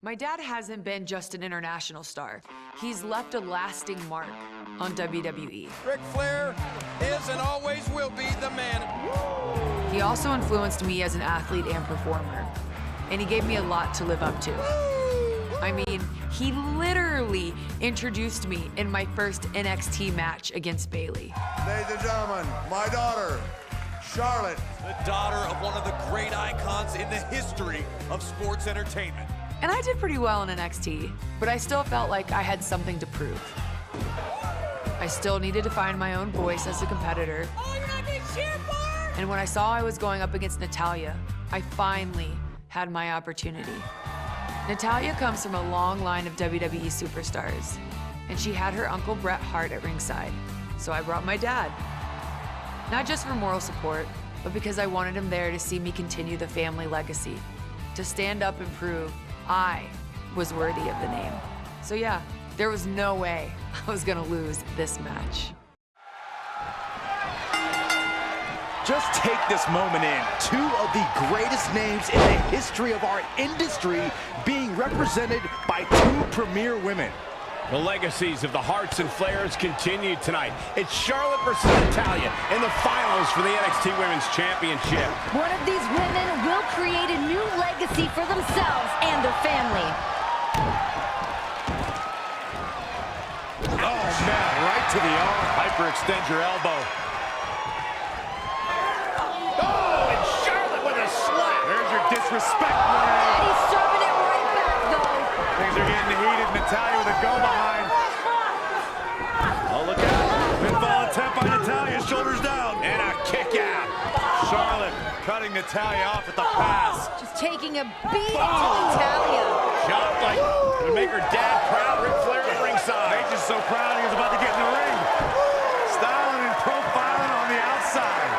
My dad hasn't been just an international star. He's left a lasting mark on WWE. Ric Flair is and always will be the man. He also influenced me as an athlete and performer, and he gave me a lot to live up to. I mean, he literally introduced me in my first NXT match against Bayley. Ladies and gentlemen, my daughter, Charlotte. The daughter of one of the great icons in the history of sports entertainment. And I did pretty well in NXT, but I still felt like I had something to prove. I still needed to find my own voice as a competitor. Oh, you're not getting cheered for? And when I saw I was going up against Natalya, I finally had my opportunity. Natalya comes from a long line of WWE superstars, and she had her uncle Bret Hart at ringside, so I brought my dad. Not just for moral support, but because I wanted him there to see me continue the family legacy, to stand up and prove I was worthy of the name. So yeah, there was no way I was gonna lose this match. Just take this moment in. Two of the greatest names in the history of our industry being represented by two premier women. The legacies of the Harts and Flairs continue tonight. It's Charlotte versus Natalya in the finals for the NXT Women's Championship. One of these women will create a new legacy for themselves and their family. Oh, man, right to the arm. Hyperextend your elbow. Oh, and Charlotte with a slap. There's your disrespect, man. And he's serving it right back, though. Things are getting heated. Natalya with a go behind. Oh, look out. Pinfall attempt by Natalya, shoulders down. And a kick out. Charlotte cutting Natalya off at the pass. Just taking a beating to Natalya. Shot like to make her dad proud. Ric Flair at ringside. Paige is so proud he was about to get in the ring. Styling and profiling on the outside.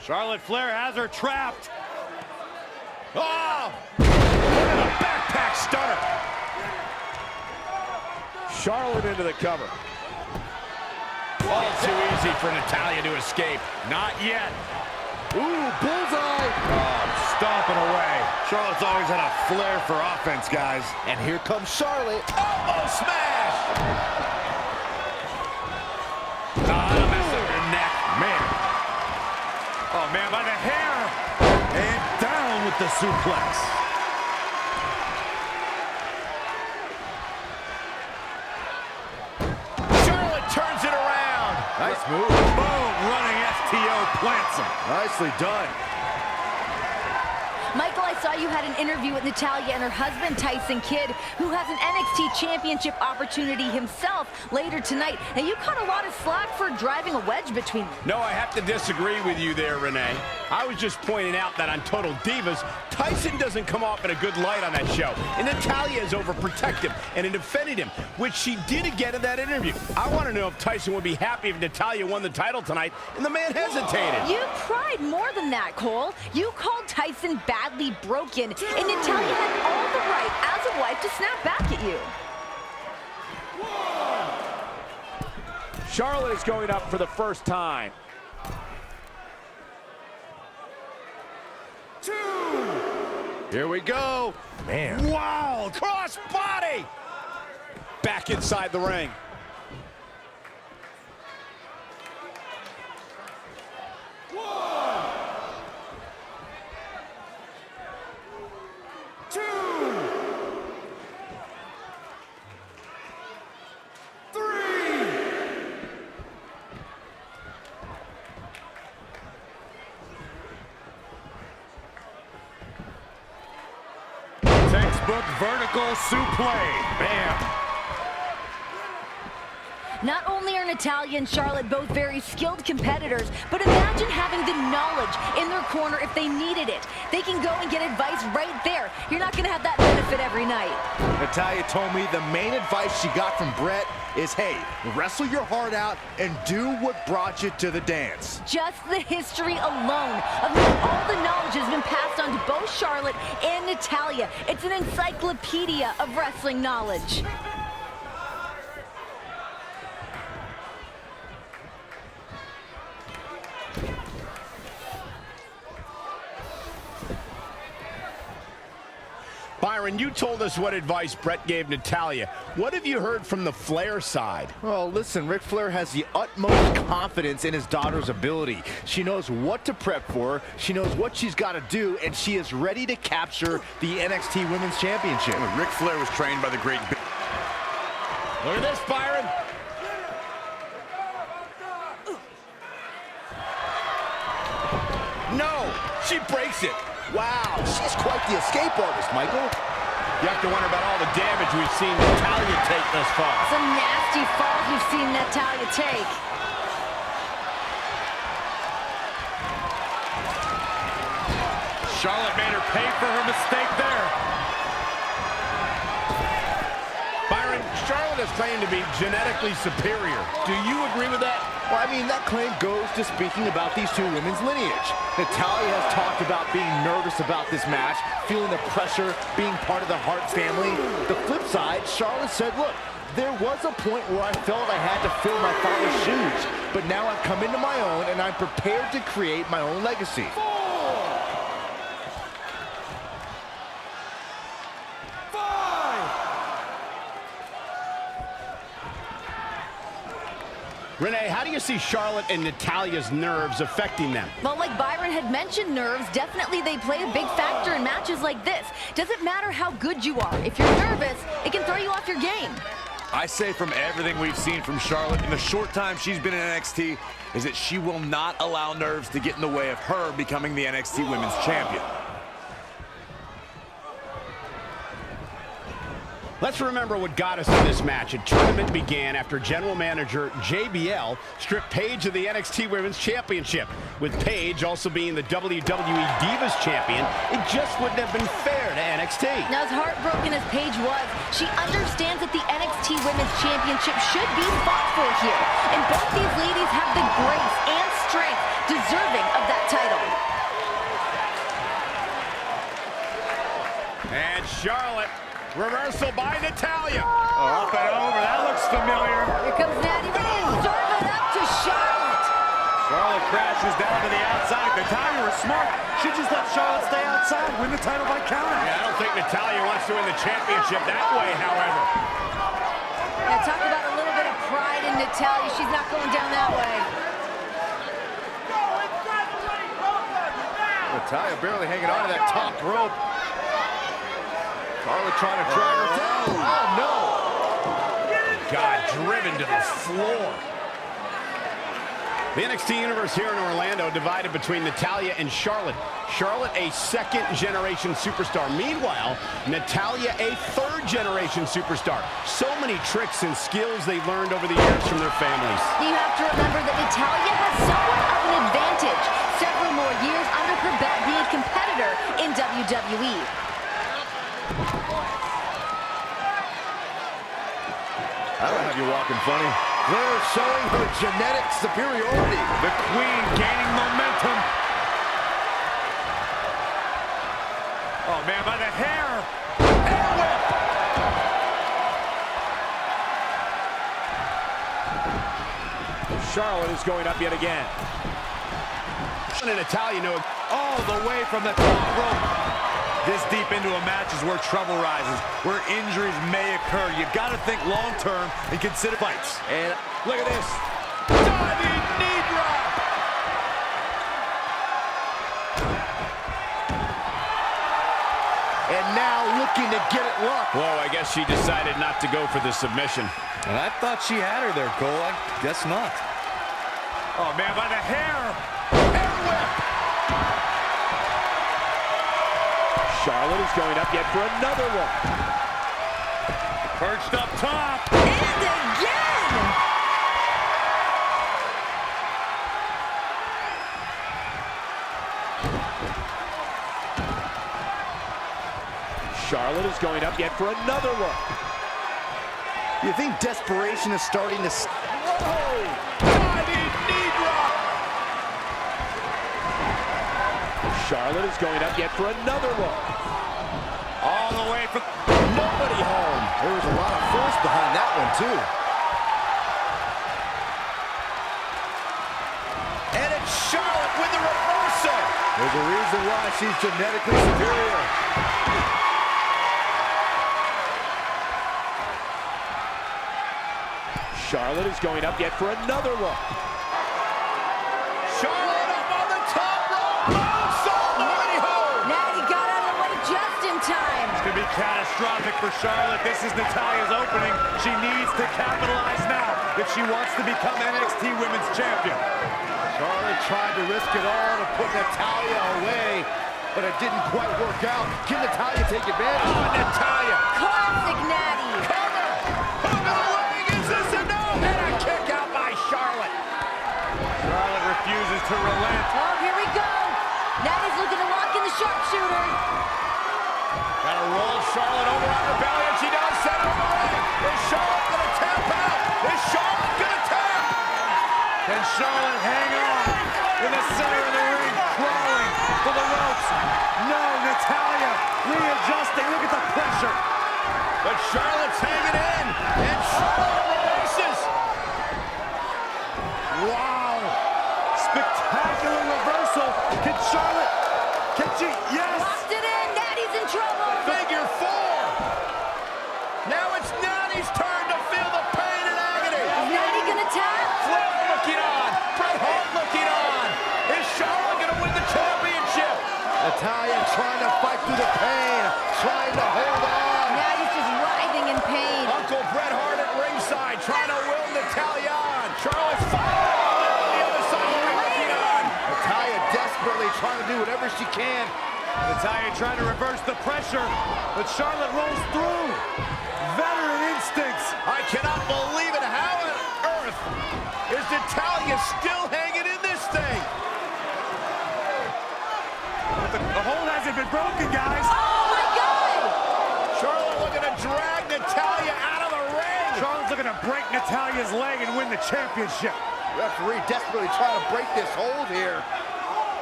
Charlotte Flair has her trapped. Oh! Look at the backpack stunner. Charlotte into the cover. All too easy for Natalya to escape. Not yet. Ooh, bullseye. Oh, stomping away. Charlotte's always had a flair for offense, guys. And here comes Charlotte. Elbow smash! Oh, mess up her neck. Man. Oh, man, by the hair. And down with the suplex. Charlotte turns it around. Nice move. Boom, running STO plants him. Nicely done. Michael, I saw you had an interview with Natalya and her husband, Tyson Kidd, who has an NXT championship opportunity himself later tonight. Now, you caught a lot of slack for driving a wedge between them. No, I have to disagree with you there, Renee. I was just pointing out that on Total Divas, Tyson doesn't come off in a good light on that show. And Natalya is overprotective and defended him, which she did again in that interview. I want to know if Tyson would be happy if Natalya won the title tonight, and the man hesitated. You cried more than that, Cole. You called Tyson badly broken, and Natalya had all the right as a wife to snap back at you. Charlotte is going up for the first time. 2. Here we go. Man. Wow, cross body! Back inside the ring. Textbook vertical suplex. Bam. Not only are Natalya and Charlotte both very skilled competitors, but imagine having the knowledge in their corner if they needed it. They can go and get advice right there. You're not going to have that benefit every night. Natalya told me the main advice she got from Bret is, hey, wrestle your heart out and do what brought you to the dance. Just the history alone of how all the knowledge has been passed on to both Charlotte and Natalya. It's an encyclopedia of wrestling knowledge. Byron, you told us what advice Bret gave Natalya. What have you heard from the Flair side? Well, listen, Ric Flair has the utmost confidence in his daughter's ability. She knows what to prep for, she knows what she's got to do, and she is ready to capture the NXT Women's Championship. Ric Flair was trained by the great... Look at this, Byron. No, she breaks it. Wow, she's quite the escape artist, Michael. You have to wonder about all the damage we've seen Natalya take thus far. Some nasty falls we've seen Natalya take. Charlotte made her pay for her mistake there. Byron, Charlotte has claimed to be genetically superior. Do you agree with that? Well, I mean, that claim goes to speaking about these two women's lineage. Natalya has talked about being nervous about this match, feeling the pressure, being part of the Hart family. The flip side, Charlotte said, look, there was a point where I felt I had to fill my father's shoes, but now I've come into my own and I'm prepared to create my own legacy. Renee, how do you see Charlotte and Natalya's nerves affecting them? Well, like Byron had mentioned, nerves, definitely they play a big factor in matches like this. Doesn't matter how good you are. If you're nervous, it can throw you off your game. I say from everything we've seen from Charlotte in the short time she's been in NXT is that she will not allow nerves to get in the way of her becoming the NXT Women's Champion. Let's remember what got us to this match. A tournament began after General Manager JBL stripped Paige of the NXT Women's Championship. With Paige also being the WWE Divas Champion, it just wouldn't have been fair to NXT. Now, as heartbroken as Paige was, she understands that the NXT Women's Championship should be fought for here. And both these ladies have the grace and strength deserving of that title. And Charlotte, reversal by Natalya. Up and over, that looks familiar. Here comes Natty ready to serve it up to Charlotte. Charlotte crashes down to the outside. Natalya was smart. She just let Charlotte stay outside, win the title by counter. Yeah, I don't think Natalya wants to win the championship that way, however. Now talk about a little bit of pride in Natalya. She's not going down that way. Natalya barely hanging on to that top rope. Charlotte trying to drag her down. Oh, no. God, driven to the floor. The NXT Universe here in Orlando divided between Natalya and Charlotte. Charlotte, a second-generation superstar. Meanwhile, Natalya, a third-generation superstar. So many tricks and skills they've learned over the years from their families. You have to remember that Natalya has somewhat of an advantage. Several more years under her belt being a competitor in WWE. I don't have you walking funny. Flair showing her genetic superiority. The Queen gaining momentum. Oh, man, by the hair. Hair whip. Charlotte is going up yet again. And Natalya know All the way from the top rope. This deep into a match is where trouble rises, where injuries may occur. You got to think long-term and consider fights. And look at this. Diving knee drop. And now looking to get it locked. Whoa, I guess she decided not to go for the submission. And I thought she had her there, Cole. I guess not. Oh, man, by the hair. Hair whip. Charlotte is going up yet for another one. Perched up top. And again! Charlotte is going up yet for another one. You think desperation is starting to... Whoa! Diving knee drop. Charlotte is going up yet for another one. All the way from... Nobody home. There was a lot of force behind that one, too. And it's Charlotte with the reversal. There's a reason why she's genetically superior. Charlotte is going up yet for another look. Charlotte up on the top rope. Now he got out of the way just in time. It's going to be catastrophic for Charlotte. This is Natalya's opening. She needs to capitalize now if she wants to become NXT Women's Champion. Charlotte tried to risk it all to put Natalya away, but it didn't quite work out. Can Natalya take advantage? Oh, Natalya. Classic Natty. Cover. Hook of the leg. Is this a no? And a kick out by Charlotte. Charlotte refuses to relent. Oh, here we go. Natty's looking to lock in the sharpshooter. Gotta roll Charlotte over on her belly, and she does set her away. Is Charlotte gonna tap out? Is Charlotte gonna tap? Can Charlotte hang on in the center of the ring, crawling for the ropes? No, Natalya readjusting. Look at the pressure. But Charlotte's hanging in, and Charlotte reverses. Wow. Spectacular reversal. Can Charlotte? Can she? Yes. Locked it in. Natty's in trouble. Figure four. Now it's Natty's turn to feel the pain and agony. Is Natty gonna tap? Flair looking on. Bret Hart looking on. Is Charlotte gonna win the championship? Natalya trying to fight through the pain, trying to hold on. Natty's just writhing in pain. Uncle Bret Hart at ringside trying to will Natalya on. Charlotte's fighting on the other side of the ring looking on. Natalya desperately trying to do whatever she can. Natalya trying to reverse the pressure, but Charlotte rolls through. Veteran instincts. I cannot believe it. How on earth is Natalya still hanging in this thing? The hold hasn't been broken, guys. Oh my God! Charlotte looking to drag Natalya out of the ring. Charlotte's looking to break Natalya's leg and win the championship. Referee desperately trying to break this hold here.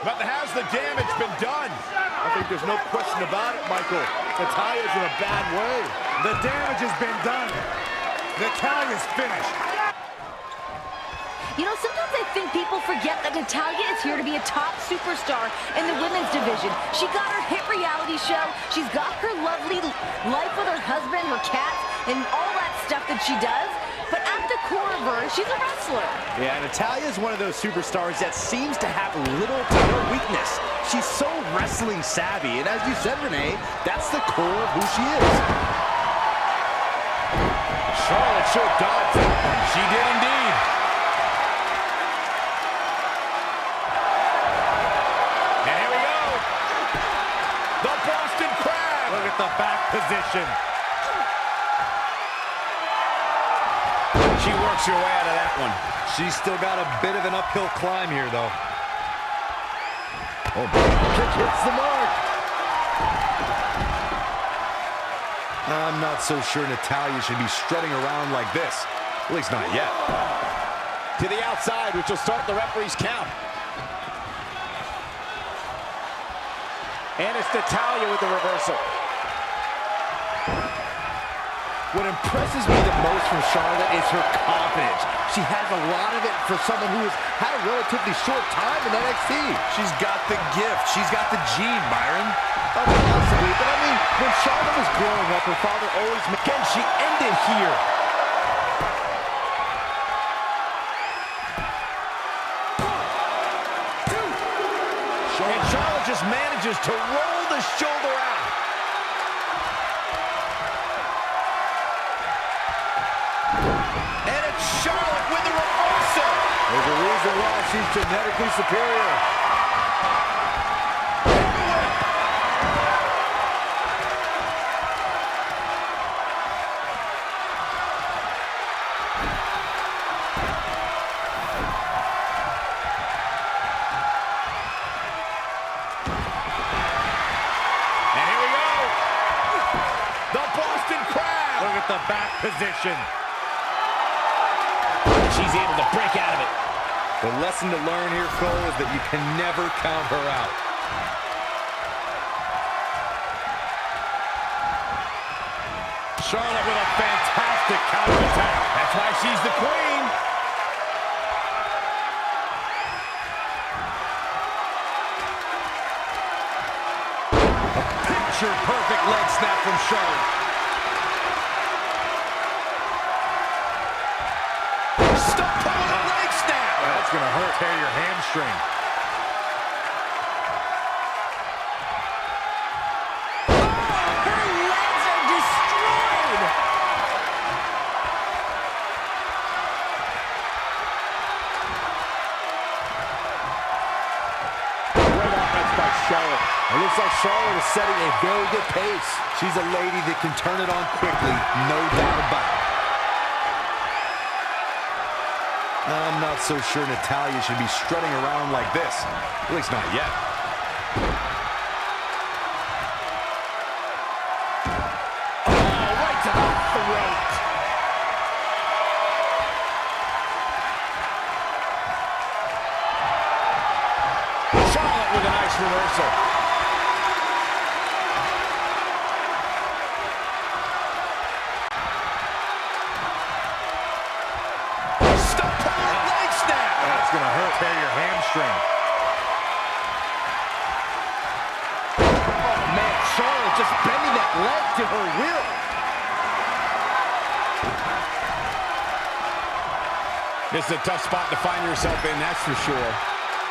But has the damage been done? I think there's no question about it, Michael. Natalya's in a bad way. The damage has been done. Natalya's finished. You know, sometimes I think people forget that Natalya is here to be a top superstar in the women's division. She got her hit reality show. She's got her lovely life with her husband, her cats, and all that stuff that she does. But at the core of her, she's a wrestler. Yeah, Natalya is one of those superstars that seems to have little to no weakness. She's so wrestling savvy, and as you said, Renee, that's the core of who she is. Charlotte sure dodged it. She did indeed. And here we go. The Boston Crab. Look at the back position. She works her way out of that one. She's still got a bit of an uphill climb here, though. Oh, kick hits the mark. I'm not so sure Natalya should be strutting around like this. At least not yet. To the outside, which will start the referee's count. And it's Natalya with the reversal. What impresses me the most from Charlotte is her confidence. She has a lot of it for someone who has had a relatively short time in NXT. She's got the gift. She's got the gene, Byron. Oh, possibly, but I mean, when Charlotte was growing up, her father always... Again, she ended here. And Charlotte just manages to roll the shoulder out. And it's Charlotte with the reversal. There's a reason why she's genetically superior. And here we go. The Boston Crab. Look at the back position. She's able to break out of it. The lesson to learn here, Cole, is that you can never count her out. Charlotte with a fantastic counterattack. That's why she's the queen. Picture-perfect leg snap from Charlotte. tear your hamstring. Charlotte. It looks like Charlotte is setting a very good pace. She's a lady that can turn it on quickly, no doubt about it. I'm not so sure Natalya should be strutting around like this. At least not yet. Oh, right to the throat. Charlotte with a nice reversal. Stop pulling leg snap. That's going to hurt. Tear your hamstring. Oh, man, Charlotte just bending that leg to her will. This is a tough spot to find yourself in, that's for sure.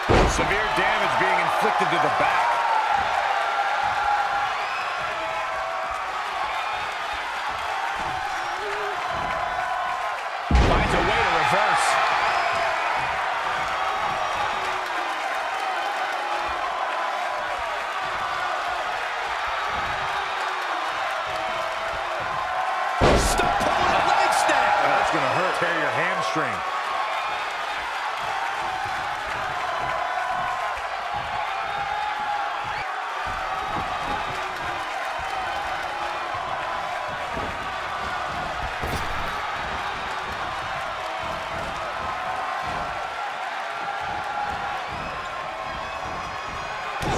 Severe damage being inflicted to the back. Finds a way to reverse. Stop pulling leg snap. That's going to hurt. Tear your hamstring.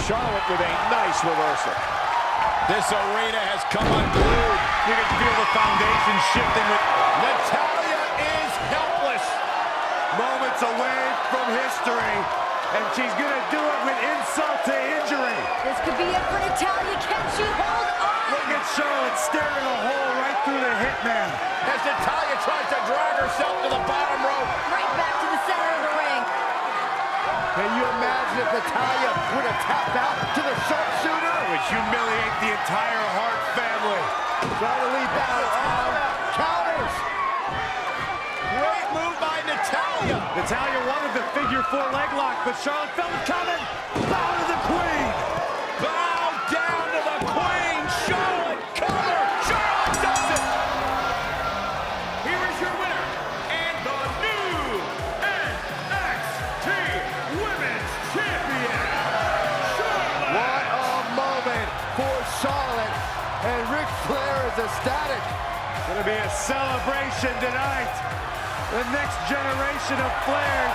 Charlotte with a nice reversal. This arena has come unglued. You can feel the foundation shifting with Natalya is helpless. moments away from history. And she's going to do it with insult to injury. This could be it for Natalya. Can she hold on? Look at Charlotte staring a hole right through the hitman. As Natalya tries to drag herself to the bottom rope. Right back to the center of the ring. Can you imagine if Natalya would have tapped out to the sharpshooter? It would humiliate the entire Hart family. Trying to lead back. Counters. Great move by Natalya. Natalya wanted the figure 4 leg lock, but Charlotte felt it coming. Bow to the queen. Bow down to the queen. Charlotte, cover. Charlotte does it. Here is your winner and the new NXT Women's Champion, Charlotte. What a moment for Charlotte. And Ric Flair is ecstatic. Going to be a celebration tonight. The next generation of Flairs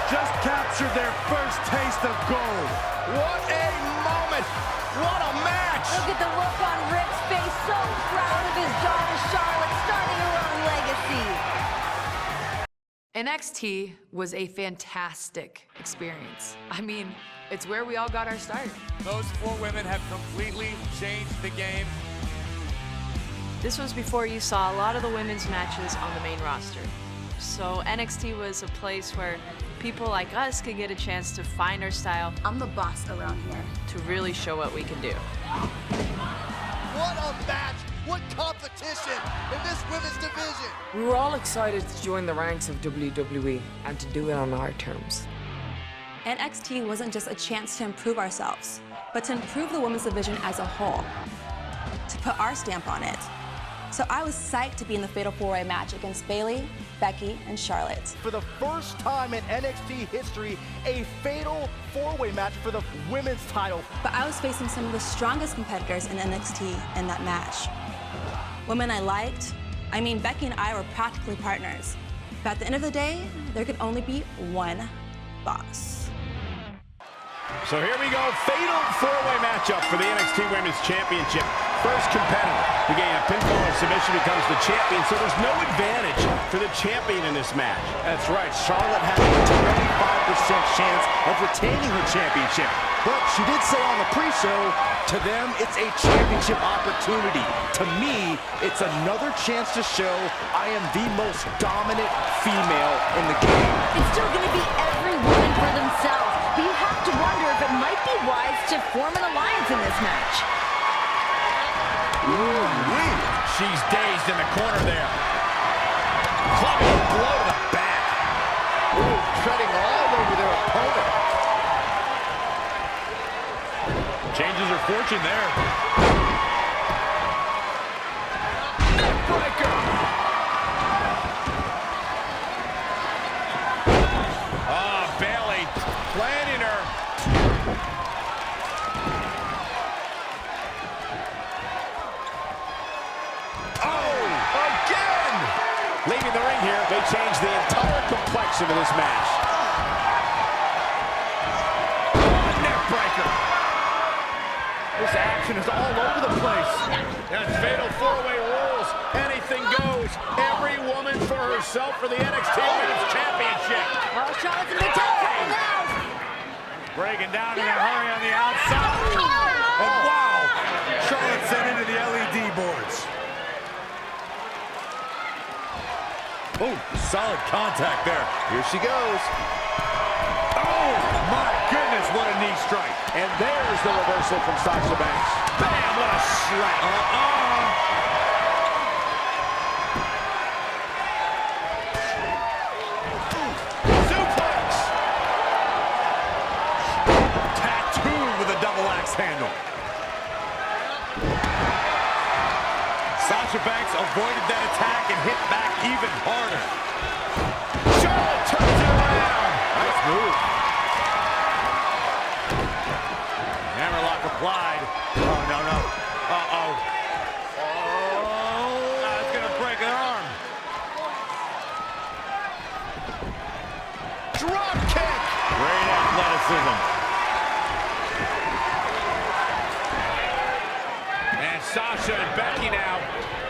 just captured their first taste of gold. What a moment. What a match. Look at the look on Ric's face. So proud of his daughter Charlotte starting her own legacy. NXT was a fantastic experience. I mean, it's where we all got our start. Those 4 women have completely changed the game. This was before you saw a lot of the women's matches on the main roster. So NXT was a place where people like us could get a chance to find our style. I'm the boss around here. To really show what we can do. What a match! What competition in this women's division! We were all excited to join the ranks of WWE and to do it on our terms. NXT wasn't just a chance to improve ourselves, but to improve the women's division as a whole, to put our stamp on it. So I was psyched to be in the Fatal 4-Way match against Bayley, Becky, and Charlotte. For the first time in NXT history, a Fatal 4-Way match for the women's title. But I was facing some of the strongest competitors in NXT in that match. Women I liked, I mean, Becky and I were practically partners. But at the end of the day, there could only be one boss. So here we go, Fatal 4-Way matchup for the NXT Women's Championship. first competitor to gain a pinfall or submission becomes the champion, so there's no advantage for the champion in this match. That's right. Charlotte has a 25% chance of retaining her championship. But she did say on the pre-show, to them, it's a championship opportunity. To me, it's another chance to show I am the most dominant female in the game. It's still going to be every woman for themselves, but you have to wonder if it might be wise to form an alliance in this match. Ooh-wee. She's dazed in the corner there. Clubbing a blow to the back. Ooh, treading all over their opponent. Changes her fortune there. Neckbreaker. Oh, Bayley planting her. Leaving the ring here, they change the entire complexion of this match. Neckbreaker. This action is all over the place. That's fatal four-way rules. Anything goes. Every woman for herself for the NXT Women's Championship. Oh, Charlotte's in big trouble now. Breaking down in a hurry on the outside. And wow, Charlotte sent into the LED boards. Oh, solid contact there. Here she goes. Oh, my goodness, what a knee strike. And there's the reversal from Sasha Banks. Bam, what a slap. Suplex. Tattooed with a double axe handle. Sasha Banks avoided that attack and hit back even harder. Charlotte turns it around. Nice move. Hammerlock applied. Oh, no, no. Uh-oh. Oh, that's going to break an arm. Drop kick. Great athleticism. And Sasha and Becky now.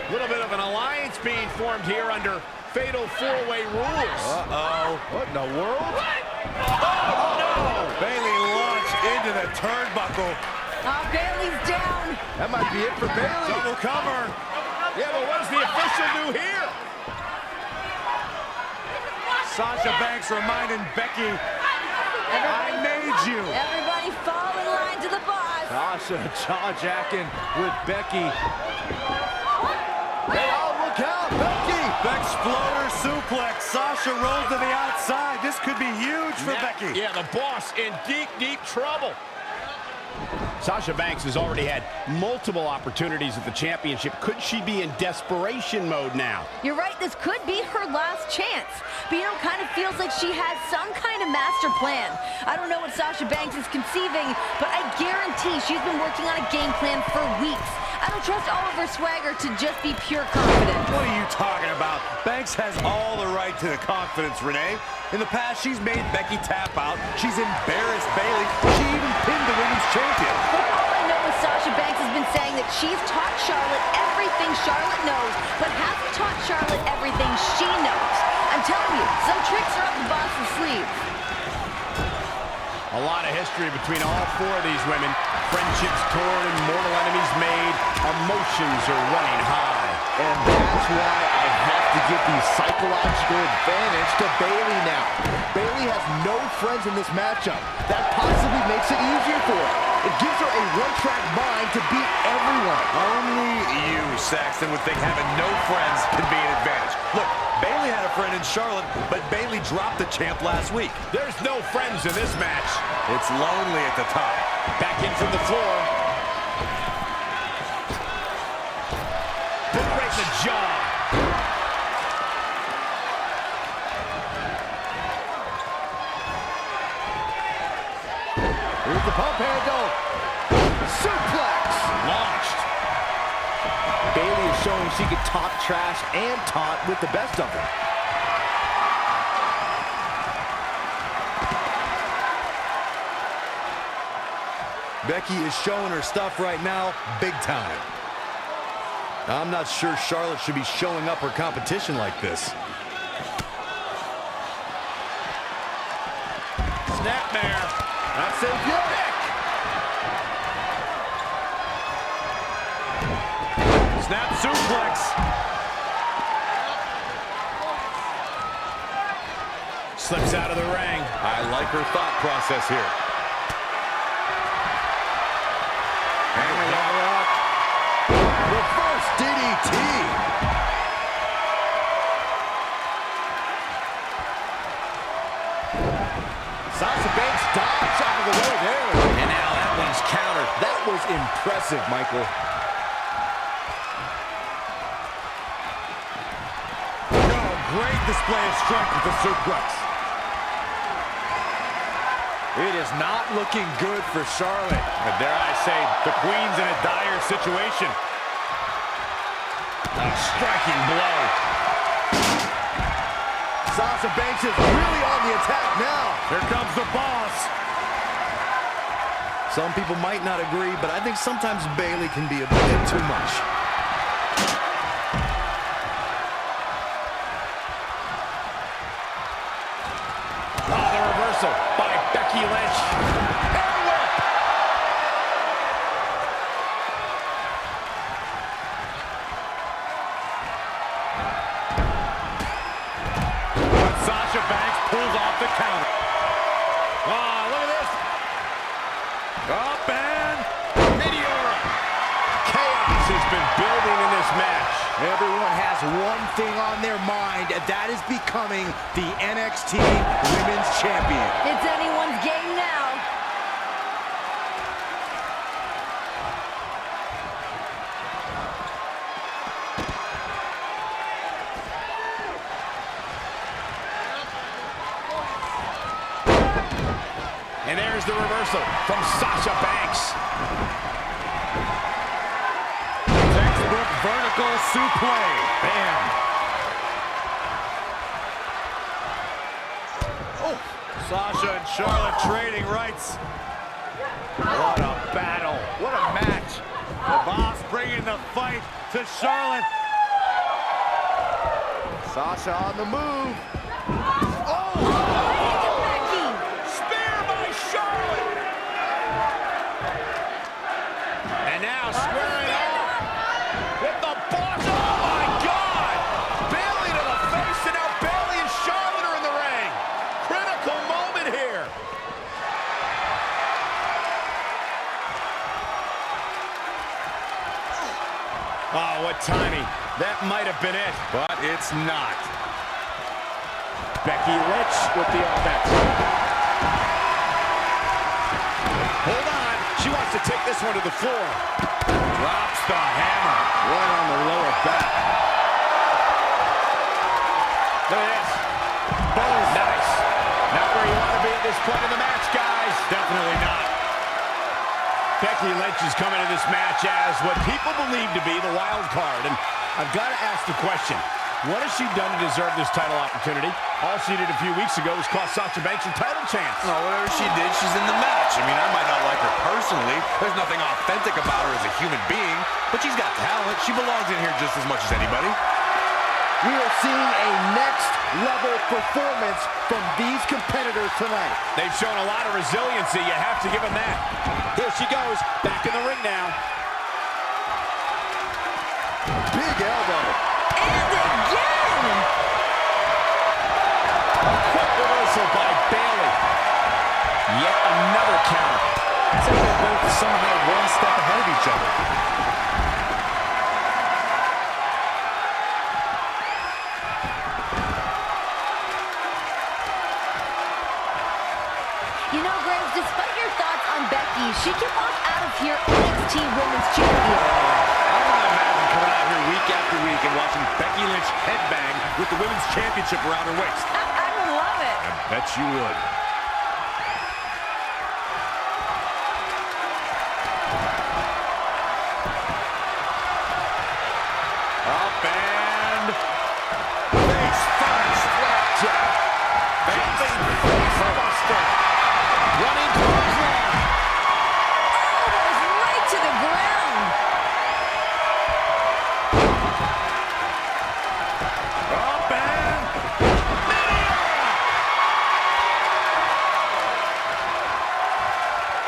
A little bit of an alliance being formed here under fatal four-way rules. Uh-oh. What in the world? Oh, no! Bayley launched into the turnbuckle. Oh, Bayley's down. That might be it for Bayley. Double cover. Yeah, but what does the official do here? Sasha Banks reminding Becky, I made you. Everybody fall in line to the boss. Sasha jaw-jacking with Becky. Hey, oh, look out, Becky! Exploder suplex. Sasha rolls to the outside. This could be huge for Becky. Yeah, the boss in deep, deep trouble. Sasha Banks has already had multiple opportunities at the championship. Could she be in desperation mode now? You're right, this could be her last chance. But you know, it kind of feels like she has some kind of master plan. I don't know what Sasha Banks is conceiving, but I guarantee she's been working on a game plan for weeks. I don't trust all of her swagger to just be pure confidence. What are you talking about? Banks has all the right to the confidence, Renee. In the past, she's made Becky tap out. She's embarrassed Bayley. She even pinned the women's champion. But all I know is Sasha Banks has been saying that she's taught Charlotte everything Charlotte knows, but hasn't taught Charlotte everything she knows. I'm telling you, some tricks are up the boss's sleeve. A lot of history between all four of these women. Friendships torn and mortal enemies made. Emotions are running high. And that's why I have to give the psychological advantage to Bayley now. Bayley has no friends in this matchup. That possibly makes it easier for her. It gives her a one-track mind to beat everyone. Only you, Saxton, would think having no friends can be an advantage. Look, Bayley had a friend in Charlotte, but Bayley dropped the champ last week. There's no friends in this match. It's lonely at the top. Back in from the floor. Boot right in the jaw. Here's the pump handle. Suplex. Launched. Bayley is showing she can talk trash and taunt with the best of them. Becky is showing her stuff right now, big time. I'm not sure Charlotte should be showing up her competition like this. Snapmare. That's a kick. Snap suplex. Slips out of the ring. I like her thought process here. Reverse DDT. Sasha Banks dodged out of the way there. And now that one's countered. That was impressive, Michael. Oh, great display of strength with the suplex. It is not looking good for Charlotte. But dare I say, the Queen's in a dire situation. A striking blow. Sasha Banks is really on the attack now. Here comes the boss. Some people might not agree, but I think sometimes Bayley can be a bit too much. Oh, the reversal by Becky Lynch. But Sasha Banks pulls off the counter. Oh, look at this. Up and Meteora. Chaos has been building in this match. Everyone has one thing on their mind, and that is becoming the NXT Women's Champion. It's anyone's game now. And there's the reversal from Sasha Banks. Textbook vertical suplex. Bam. Oh, Sasha and Charlotte trading rights. What a battle. What a match. The boss bringing the fight to Charlotte. Sasha on the move. And now squaring off with the boss. Oh my God! Bayley to the face, and now Bayley and Charlotte are in the ring. Critical moment here. Oh, what timing. That might have been it. But it's not. Becky Lynch with the offense. Hold on. She wants to take this one to the floor. Drops the hammer. Right on the lower back. Look at this. Boom. Nice. Not where you want to be at this point in the match, guys. Definitely not. Becky Lynch is coming to this match as what people believe to be the wild card. And I've got to ask the question, what has she done to deserve this title opportunity? All she did a few weeks ago was cost Sasha Banks a title chance. No, whatever she did, she's in the match. I mean, I might not like her personally. There's nothing authentic about her as a human being, but she's got talent. She belongs in here just as much as anybody. We are seeing a next-level performance from these competitors tonight. They've shown a lot of resiliency. You have to give them that. Here she goes, back in the ring now. Big elbow. And again! A quick reversal by Bayley. Yet another counter. It's like they're both somehow one step ahead of each other. You know, Graves, despite your thoughts on Becky, she can walk out of here NXT Women's Champion. I want to imagine coming out here week after week and watching Becky Lynch headbang with the Women's Championship around her waist. I would love it. I bet you would. Up and face first. Flapjack. Face buster. Running clothesline. Elbows right to the ground.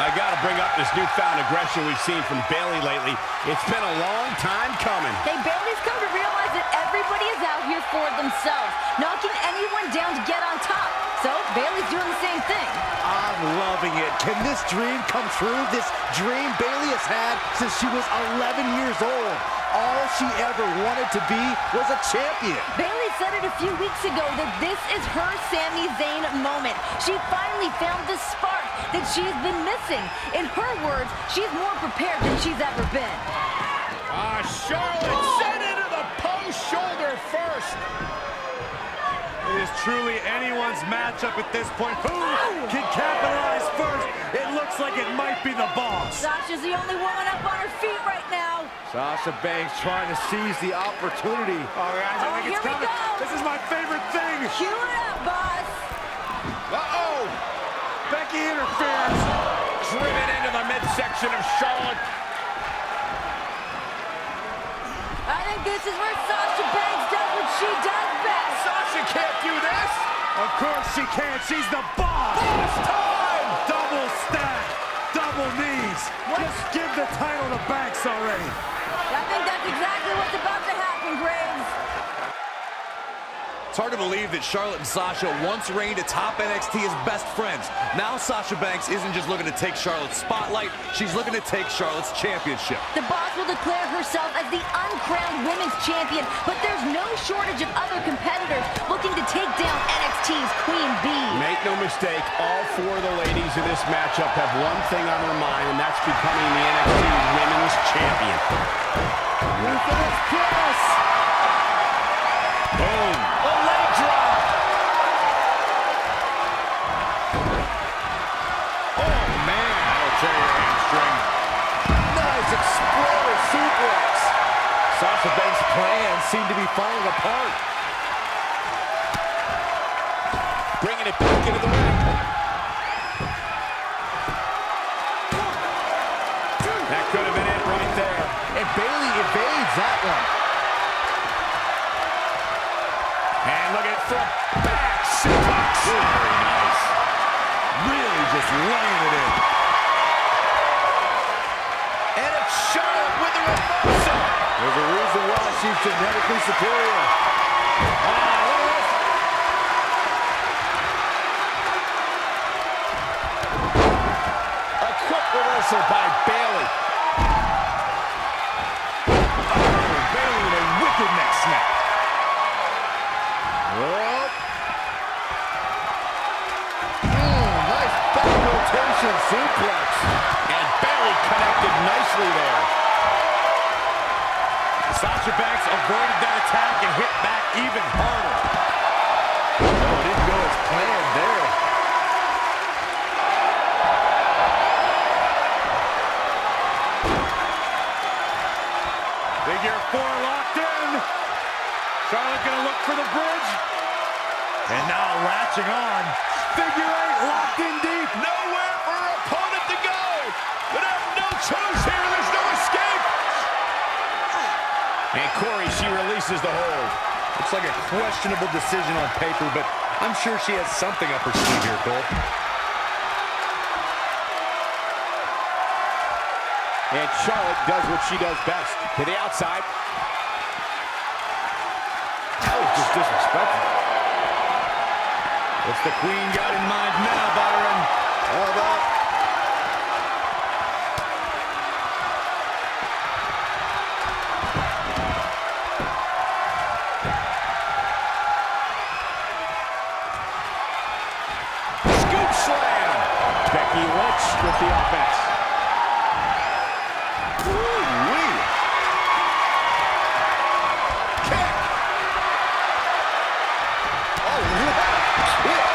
I gotta bring up this newfound aggression we've seen from Bayley lately. It's been a long time coming. Hey, Bayley's come to realize that everybody is out here for themselves, knocking anyone down to get on top. So Bayley's doing the same thing. I'm loving it. Can this dream come true? This dream Bayley has had since she was 11 years old. All she ever wanted to be was a champion. Bayley said it a few weeks ago that this is her Sami Zayn moment. She finally found the spark that she's been missing. In her words, she's more prepared than she's ever been. Charlotte sent into the post shoulder first. It is truly anyone's matchup at this point. Who can capitalize first? It looks like it might be the boss. Sasha's the only woman up on her feet right now. Sasha Banks trying to seize the opportunity. Oh, guys, I think it's coming. This is my favorite thing. Cue it up, boss. Uh-oh. Becky interferes. Driven into the midsection of Charlotte. I think this is where Sasha Banks does what she does best. Sasha can't do this. Of course she can. She's the boss. Boss time. Double stack. Double knees. Just give the title to Banks already. I think that's exactly what's about to happen, Graves. It's hard to believe that Charlotte and Sasha once reigned atop NXT as best friends. Now Sasha Banks isn't just looking to take Charlotte's spotlight, she's looking to take Charlotte's championship. The boss will declare herself as the uncrowned women's champion, but there's no shortage of other competitors looking to take down NXT's Queen Bee. Make no mistake, all four of the ladies in this matchup have one thing on their mind, and that's becoming the NXT Women's Champion. Ruthless press. Boom. A leg drop. Oh, man. That'll tear your hamstring. Nice exploder suplex. Sasha Banks' plans seem to be falling apart. Bringing it back into the ring. That could have been it right there. And Bayley evades that one. And look at from back suplex. Very nice. Really just laying it in. And it's Charlotte with the reversal. There's a reason why she's genetically superior. Oh, look at this. A quick reversal by Bayley. Oh, Bayley with a wicked neck snap. Nice back rotation suplex. And Bayley connected nicely there. Sasha Banks avoided that attack and hit back even harder. Oh, it didn't go as planned there. Figure 4 locked in. Charlotte gonna look for the bridge. And now latching on. Figure 8 locked in deep. Nowhere for her opponent to go. But have no choice here. There's no escape. And Corey, she releases the hold. Looks like a questionable decision on paper, but I'm sure she has something up her sleeve here, Cole. And Charlotte does what she does best. To the outside. That was just disrespectful. What's the Queen got in mind now, Byron? How about Scoop slam. Becky Lynch with the offense. Ooh-wee. Kick. oh, what a kick.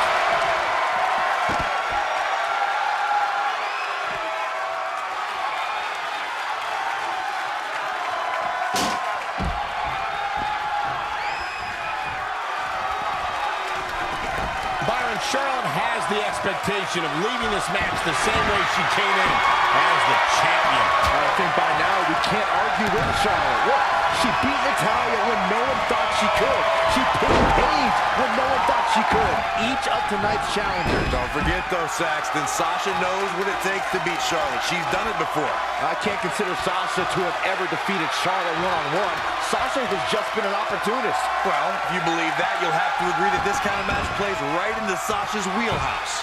Byron, Charlotte has the expectation of leaving this match the same way she came in, as the champion. I think by now we can't argue with Charlotte. Look, she beat Natalya when no one thought she could. She pinned Paige when no one thought she could. Each of tonight's challengers. Don't forget, though, Saxton, Sasha knows what it takes to beat Charlotte. She's done it before. I can't consider Sasha to have ever defeated Charlotte one-on-one. Sasha has just been an opportunist. Well, if you believe that, you'll have to agree that this kind of match plays right into Sasha's wheelhouse.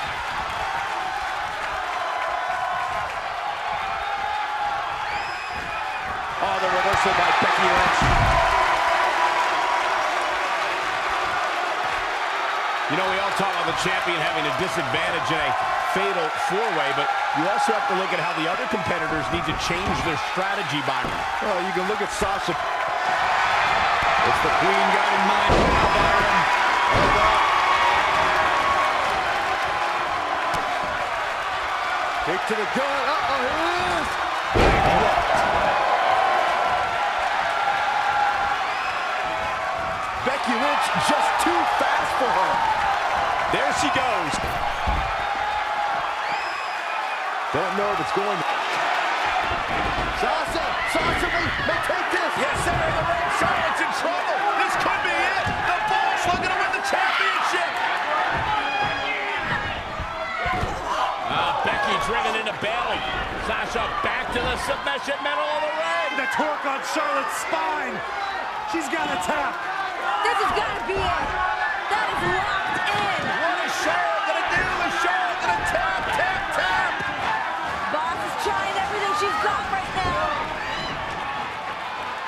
Oh, the reversal by Becky Lynch. You know, we all talk about the champion having a disadvantage in a fatal four-way, but you also have to look at how the other competitors need to change their strategy, Byron. Well, you can look at Sasha. It's the queen got in mind now, Byron. Hold up. Kick to the gut. Uh-oh, here it is. Becky Lynch just too fast for her. There she goes. Don't know if it's going. Sasha may take this. Yes, center of the ring. Charlotte's in trouble. This could be it. The Boss looking to win the championship. Becky driven into Bayley. Sasha back to the submission middle of the ring. The torque on Charlotte's spine. She's got a tap. This has got to be it. That is locked in. What is Charlotte going to do? Is Charlotte going to tap? Boss is trying everything she's got right now.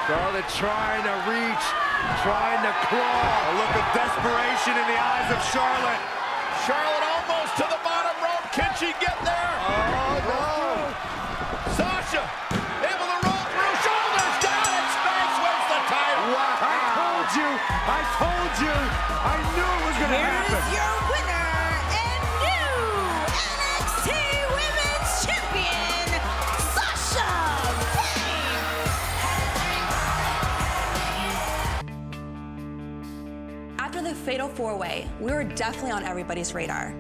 Charlotte trying to reach, trying to claw. A look of desperation in the eyes of Charlotte. Charlotte almost to the bottom rope. Can she get there? Oh, no. Sasha able to roll through. Shoulders down and Smash wins the title. Wow. I told you. I knew it was going to happen. Here is your winner and new NXT Women's Champion, Sasha Banks. After the fatal four-way, we were definitely on everybody's radar.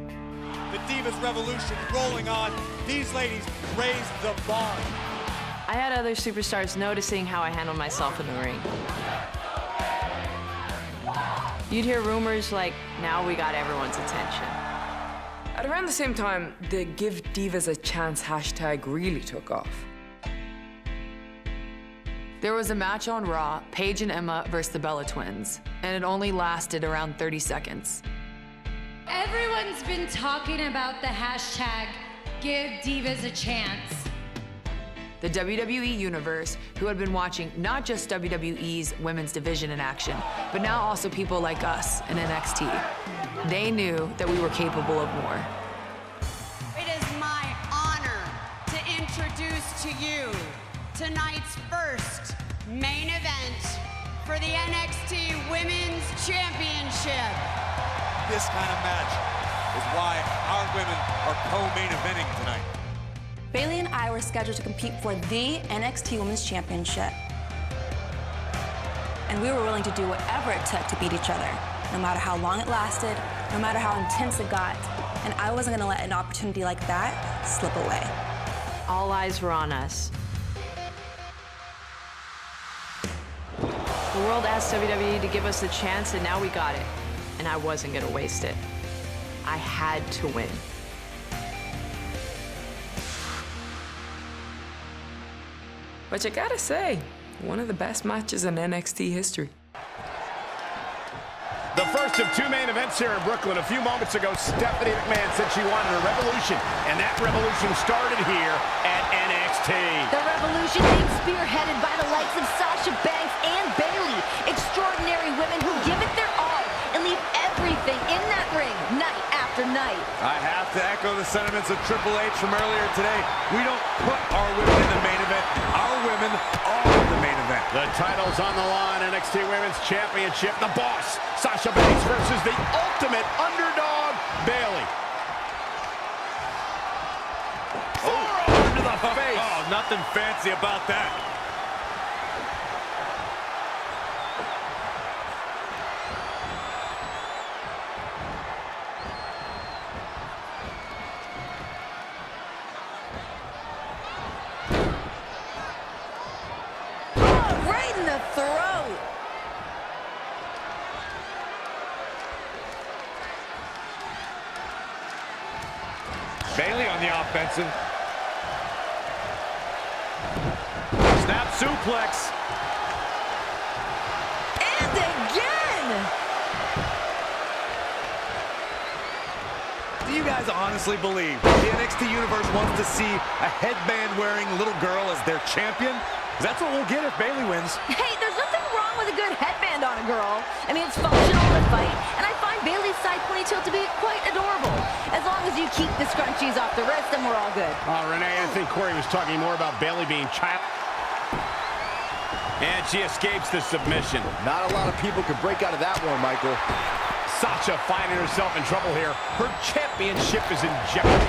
The Divas Revolution rolling on. These ladies raised the bar. I had other superstars noticing how I handled myself in the ring. You'd hear rumors like, now we got everyone's attention. At around the same time, the Give Divas a Chance hashtag really took off. There was a match on Raw, Paige and Emma versus the Bella Twins, and it only lasted around 30 seconds. Everyone's been talking about the hashtag Give Divas a Chance. The WWE Universe, who had been watching not just WWE's women's division in action, but now also people like us in NXT. They knew that we were capable of more. It is my honor to introduce to you tonight's first main event for the NXT Women's Championship. This kind of match is why our women are co-main eventing tonight. Bayley and I were scheduled to compete for the NXT Women's Championship. And we were willing to do whatever it took to beat each other, no matter how long it lasted, no matter how intense it got. And I wasn't gonna let an opportunity like that slip away. All eyes were on us. The world asked WWE to give us a chance, and now we got it. And I wasn't gonna waste it. I had to win. But you gotta say, one of the best matches in NXT history. The first of two main events here in Brooklyn. A few moments ago, Stephanie McMahon said she wanted a revolution, and that revolution started here at NXT. The revolution being spearheaded by the likes of Sasha Banks and Bayley. Extraordinary women who give it their all and leave everything in that ring night after night. I have to echo the sentiments of Triple H from earlier today. We don't put our women in the main event. Our women are the main event. The title's on the line. NXT Women's Championship. The Boss, Sasha Banks versus the ultimate underdog, Bayley. Forearm to the face. Oh, nothing fancy about that. Right in the throat. Bayley on the offensive. Snap suplex. And again! Do you guys honestly believe the NXT Universe wants to see a headband-wearing little girl as their champion? That's what we'll get if Bayley wins. Hey, there's nothing wrong with a good headband on a girl. I mean, it's functional in a fight, and I find Bayley's side ponytail to be quite adorable. As long as you keep the scrunchies off the wrist, then we're all good. Renee, I think Corey was talking more about Bayley being child. And she escapes the submission. Not a lot of people could break out of that one, Michael. Sasha finding herself in trouble here. Her championship is in jeopardy.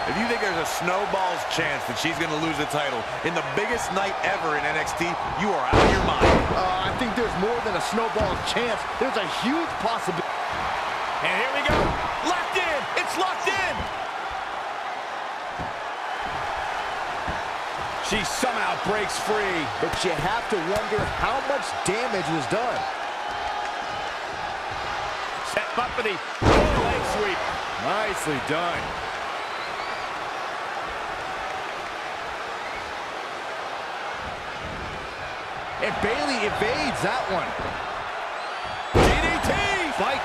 If you think there's a snowball's chance that she's going to lose the title in the biggest night ever in NXT, you are out of your mind. I think there's more than a snowball's chance. There's a huge possibility. And here we go. Locked in. It's locked in. She somehow breaks free. But you have to wonder how much damage was done. Set up for the leg sweep. Nicely done. And Bayley evades that one. DDT! Fight.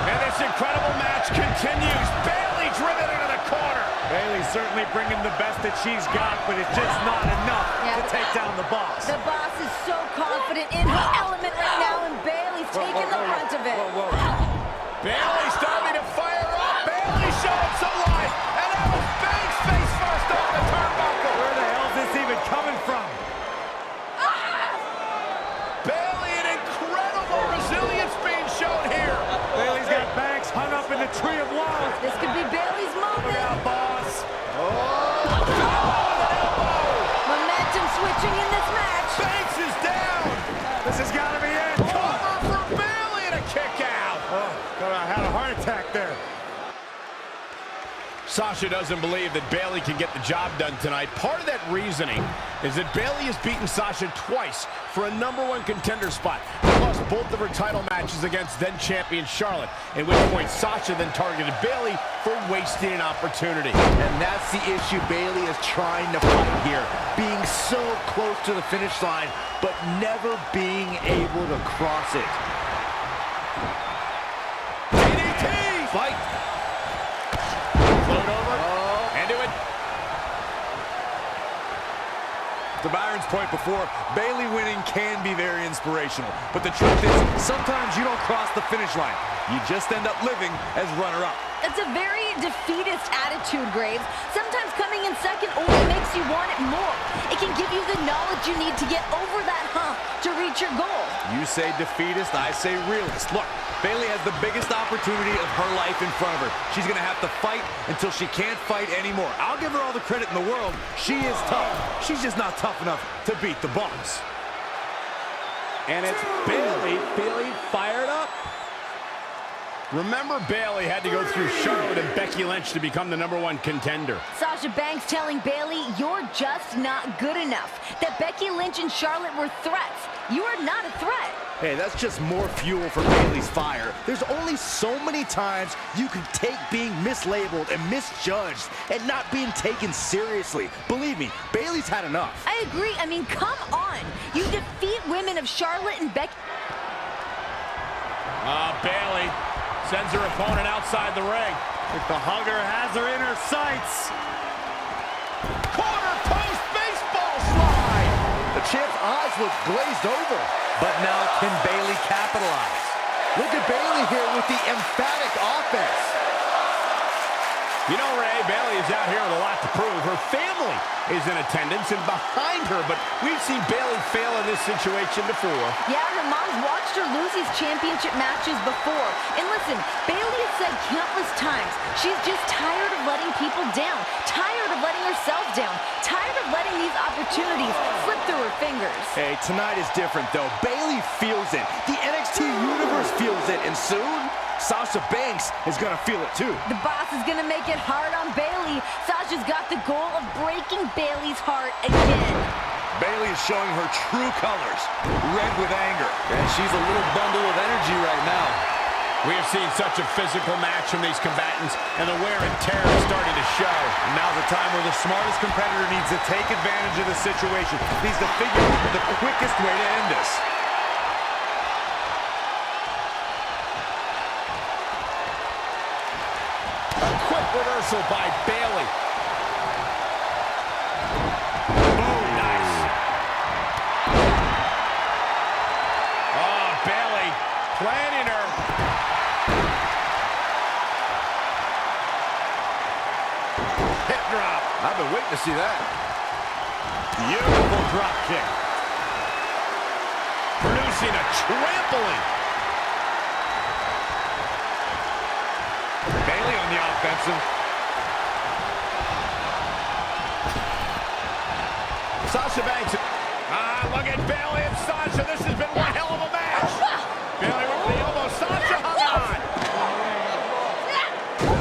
And this incredible match continues. Bayley driven into the corner. Bayley's certainly bringing the best that she's got, but it's just not enough to take down the boss. The boss is so confident in her element right now, and Bayley's taking the brunt of it. Bayley starting to fire up. Bayley showing some life. And that was Banks face first off the turnbuckle. Where the hell is this even coming from? Bayley, an incredible resilience being shown here. Bayley's got Banks hung up in the tree of woe. This could be Bayley's moment. Look out, boss. Momentum switching in this match. Banks is down. This has got to be it. Cover for Bayley and a kick out. Oh, God, I had a heart attack there. Sasha doesn't believe that Bayley can get the job done tonight. Part of that reasoning is that Bayley has beaten Sasha twice for a #1 contender spot. She lost both of her title matches against then-champion Charlotte, at which point Sasha then targeted Bayley for wasting an opportunity. And that's the issue Bayley is trying to fight here. Being so close to the finish line, but never being able to cross it. DDT! Fight. Float over. And do it. To Byron's point before, Bayley winning can be very inspirational. But the truth is, sometimes you don't cross the finish line. You just end up living as runner-up. That's a very defeatist attitude, Graves. Sometimes coming in second only makes you want it more. It can give you the knowledge you need to get over that hump to reach your goal. You say defeatist, I say realist. Look, Bayley has the biggest opportunity of her life in front of her. She's going to have to fight until she can't fight anymore. I'll give her all the credit in the world. She is tough. She's just not tough enough to beat the boss. And it's Bayley feeling fired up. Remember, Bayley had to go through Charlotte and Becky Lynch to become the #1 contender. Sasha Banks telling Bayley, you're just not good enough. That Becky Lynch and Charlotte were threats. You are not a threat. Hey, that's just more fuel for Bayley's fire. There's only so many times you can take being mislabeled and misjudged and not being taken seriously. Believe me, Bayley's had enough. I agree. I mean, come on. You defeat women of Charlotte and Becky. Bayley sends her opponent outside the ring. If the hugger has her in her sights. Corner post baseball slide. The champ's eyes look glazed over. But now can Bayley capitalize? Look at Bayley here with the emphatic offense. You know, Ray, Bayley is out here with a lot to prove. Her family is in attendance and behind her, but we've seen Bayley fail in this situation before. Yeah, her mom's watched her lose these championship matches before. And listen, Bayley has said countless times, she's just tired of letting people down, tired of letting herself down, tired of letting these opportunities slip through her fingers. Hey, tonight is different, though. Bayley feels it. The NXT Universe feels it, and soon, Sasha Banks is going to feel it, too. The boss is going to make it hard on Bayley. Sasha's got the goal of breaking Bayley's heart again. Bayley is showing her true colors, red with anger. And she's a little bundle of energy right now. We have seen such a physical match from these combatants, and the wear and tear is starting to show. And now's the time where the smartest competitor needs to take advantage of the situation. Needs to figure out the quickest way to end this. A quick reversal by Bayley. Oh, nice. Oh, Bayley planning her. Hip drop. I've been waiting to see that. Beautiful drop kick. Producing a trampling. Bayley on the offensive. Sasha Banks. Look at Bayley and Sasha. This has been one hell of a match. Bayley with the elbow. Sasha hung on.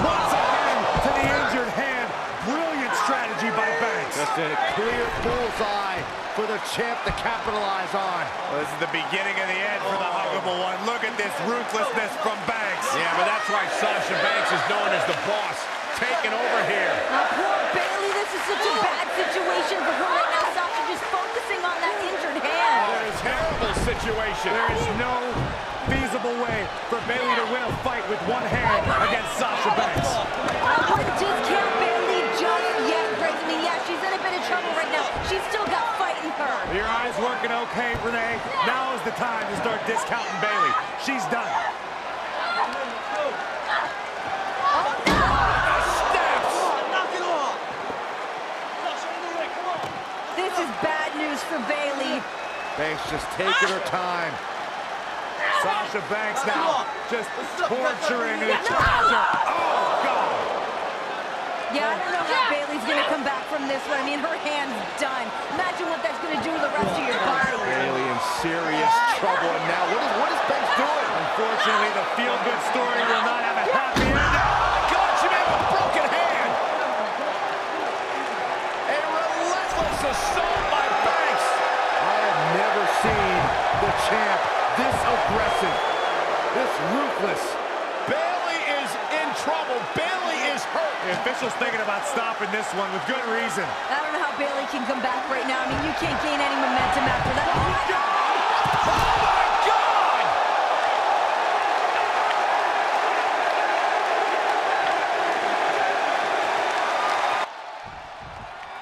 Once again to the injured hand. Brilliant strategy by Banks. Just a clear bullseye for the champ to capitalize on. Well, this is the beginning of the end for the huggable one. Look at this ruthlessness from Banks. Yeah, but that's why Sasha Banks is known as the boss. Taking over here. Poor Bayley, this is such a bad situation for her right now. Sasha just focusing on that injured hand. That is a terrible situation. There is no feasible way for Bayley to win a fight with one hand against Sasha Banks. I wouldn't discount Bayley just yet, Greg. I mean, yeah, she's in a bit of trouble right now. She's still got fight in her. Your eyes working okay, Renee? Now is the time to start discounting Bayley. She's done. This is bad news for Bayley. Banks just taking her time. Sasha Banks now just torturing Natalya. Oh, God. Yeah, I don't know how Bayley's going to come back from this one. I mean, her hand's done. Imagine what that's going to do to the rest of your body. Bayley in serious trouble. And now, what is Banks doing? Unfortunately, the feel-good story will not have a happy ending. Oh, God, she may have a broken hand. A relentless assault by Banks. I have never seen the champ this aggressive, this ruthless. Bayley is in trouble. Bayley is hurt. The official's thinking about stopping this one with good reason. I don't know how Bayley can come back right now. I mean, you can't gain any momentum after that. Oh, my God!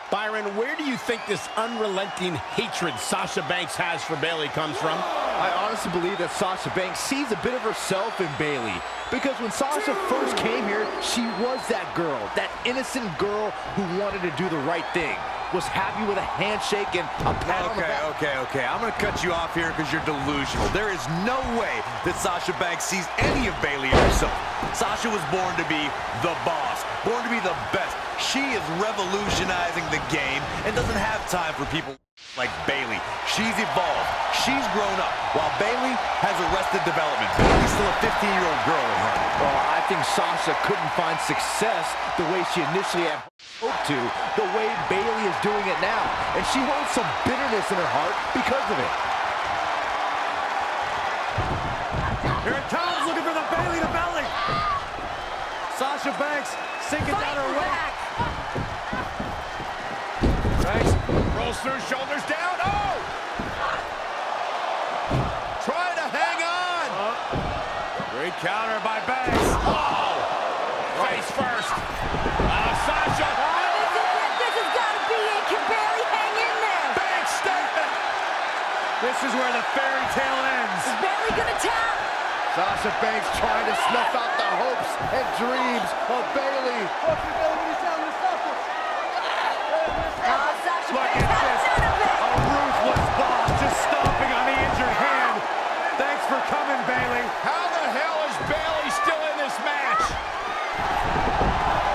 Byron, where do you think this unrelenting hatred Sasha Banks has for Bayley comes from? I honestly believe that Sasha Banks sees a bit of herself in Bayley. Because when Sasha first came here, she was that girl, that innocent girl who wanted to do the right thing. Was happy with a handshake and a pat on the back. Okay. I'm going to cut you off here because you're delusional. There is no way that Sasha Banks sees any of Bayley herself. Sasha was born to be the boss, born to be the best. She is revolutionizing the game and doesn't have time for people like Bayley. She's evolved. She's grown up, while Bayley has arrested development. Bayley's still a 15-year-old girl at heart. Well, I think Sasha couldn't find success the way she initially had hoped to, the way Bayley is doing it now. And she holds some bitterness in her heart because of it. Here it comes, looking for the Bayley to belly. Sasha Banks sinking down her way. Banks rolls through, shoulders down. Oh! Trying to hang on. Great counter by Banks. Oh! Face first. Sasha. This has got to be it. Can Bayley hang in there? Banks statement. This is where the fairy tale ends. Is Bayley going to tap? Sasha Banks trying to snuff out the hopes and dreams of Bayley. Sasha Look Banks at has this. none of it. A ruthless boss just stomping on the injured hand. Thanks for coming, Bayley. How the hell is Bayley still in this match?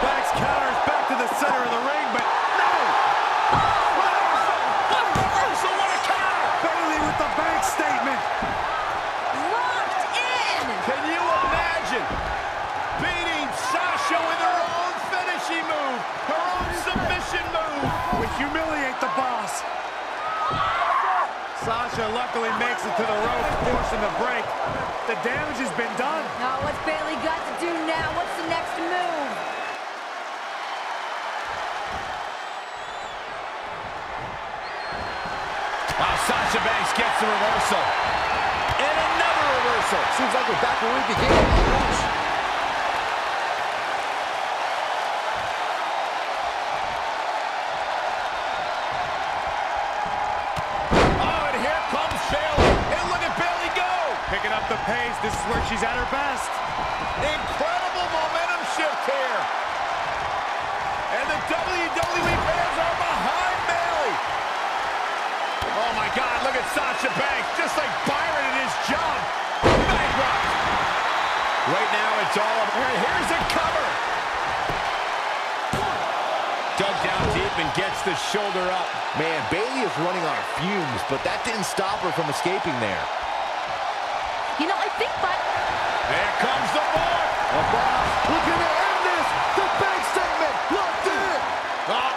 Banks counters back to the center of the ring, but no! What reversal, what a counter! Bayley with the Banks statement. Locked in. Can you imagine beating Sasha with her own finishing move, her own submission move? We humiliate the boss. Sasha luckily makes it to the rope, forcing the break. The damage has been done. Oh, what's Bayley got to do now? What's the next move? Wow, Sasha Banks gets the reversal. And another reversal. Seems like we're back where we began. Picking up the pace. This is where she's at her best. Incredible momentum shift here. And the WWE fans are behind Bayley. Oh my God, look at Sasha Banks, just like Byron in his job. Bankrupt. Right now it's all up. Here's a cover. Dug down deep and gets the shoulder up. Man, Bayley is running on fumes, but that didn't stop her from escaping there. You know, I think There comes the bar. The boss looking to end this. The big statement. Locked in. Oh.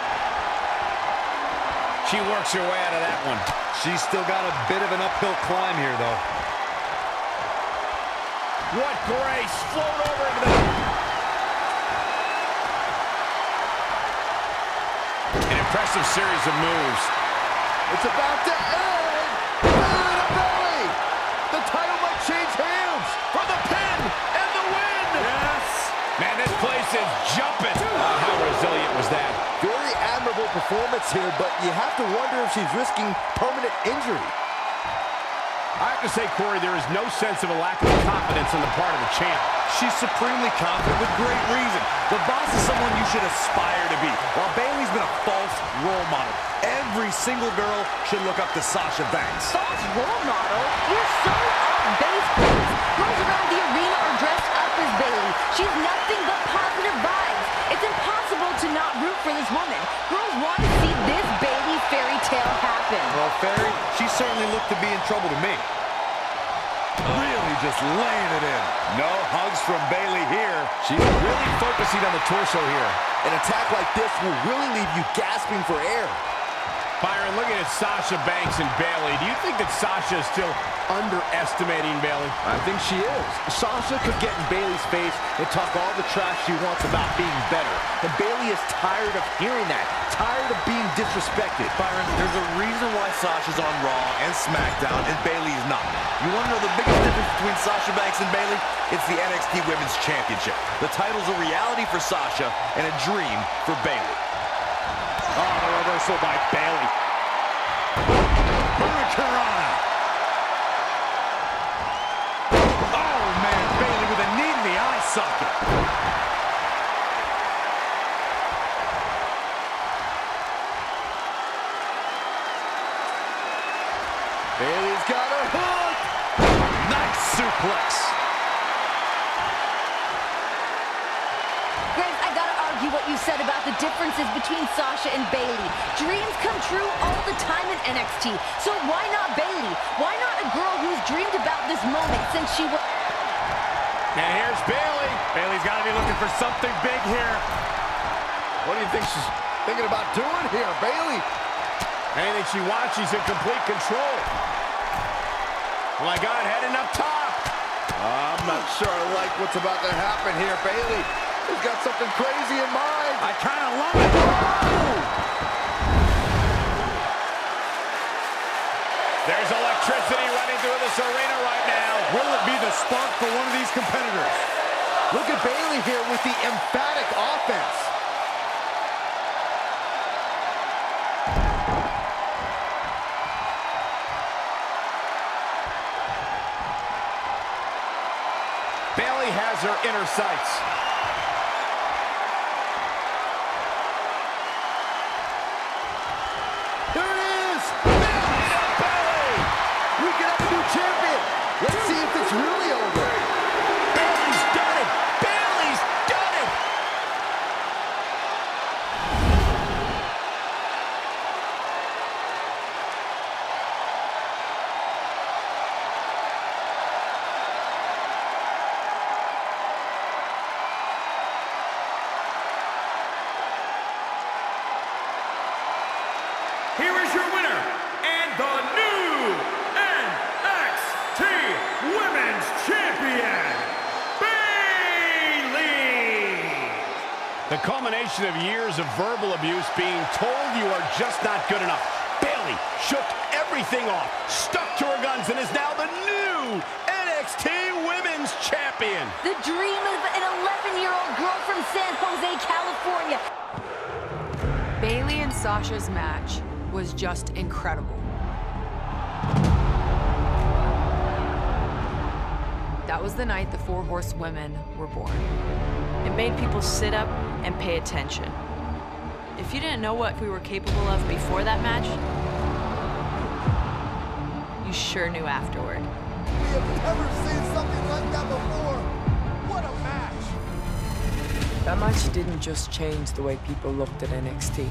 She works her way out of that one. She's still got a bit of an uphill climb here, though. What grace. Float over into the... An impressive series of moves. It's about to end. Belly to belly. The title might change hands. For the pin and the win. Yes. Man, this place is jumping. How resilient was that? Very admirable performance here, but you have to wonder if she's risking permanent injury. I have to say, Corey, there is no sense of a lack of confidence on the part of the champ. She's supremely confident with great reason. The boss is someone you should aspire to be, while Bayley's been a false role model. Every single girl should look up to Sasha Banks. false role model? You're so off-base, please. Girls around the arena are dressed up as Bayley. She's nothing but positive vibes. It's impossible to not root for this woman. Girls want to see this Bayley fairy tale happen. Well, Fairy, she certainly looked to be in trouble to me. Really just laying it in. No hugs from Bayley here. She's really focusing on the torso here. An attack like this will really leave you gasping for air. Byron, looking at Sasha Banks and Bayley, do you think that Sasha is still underestimating Bayley? I think she is. Sasha could get in Bayley's face and talk all the trash she wants about being better. And Bayley is tired of hearing that, tired of being disrespected. Byron, there's a reason why Sasha's on Raw and SmackDown and Bayley's not. You want to know the biggest difference between Sasha Banks and Bayley? It's the NXT Women's Championship. The title's a reality for Sasha and a dream for Bayley. Oh, the reversal by Bayley. Hurricanrana. Oh, man, Bayley with a knee to the eye socket. Bayley's got her hook. Nice suplex. Grace, I gotta argue what you said about the differences between Sasha and Bayley. Dreams come true all the time in NXT. So why not Bayley? Why not a girl who's dreamed about this moment since she was... And here's Bayley. Bayley's got to be looking for something big here. What do you think she's thinking about doing here, Bayley? Anything she wants, she's in complete control. Oh my God, heading up top. I'm not sure I like what's about to happen here, Bayley. He's got something crazy in mind. I kind of love it. There's electricity running through this arena right now. Will it be the spark for one of these competitors? Look at Bayley here with the emphatic offense. Bayley has her inner sights. There it is! Bayley! We can have a new champion! Let's see if it's really over. Bayley's done it! Bayley's done it! The culmination of years of verbal abuse, being told you are just not good enough. Bayley shook everything off, stuck to her guns, and is now the new NXT Women's Champion. The dream of an 11-year-old girl from San Jose, California. Bayley and Sasha's match was just incredible. That was the night the 4 Horsewomen were born. It made people sit up and pay attention. If you didn't know what we were capable of before that match, you sure knew afterward. We have never seen something like that before. What a match! That match didn't just change the way people looked at NXT.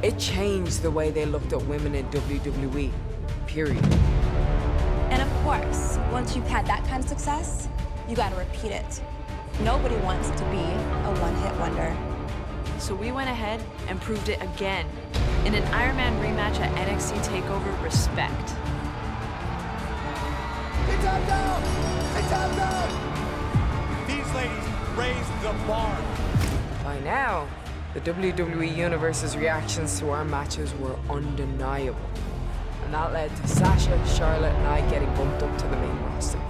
It changed the way they looked at women in WWE, period. And of course, once you've had that kind of success, you gotta repeat it. Nobody wants to be a one-hit wonder. So we went ahead and proved it again in an Iron Man rematch at NXT TakeOver Respect. He tapped out! He tapped out! These ladies raised the bar. By now, the WWE Universe's reactions to our matches were undeniable. And that led to Sasha, Charlotte, and I getting bumped up to the main roster.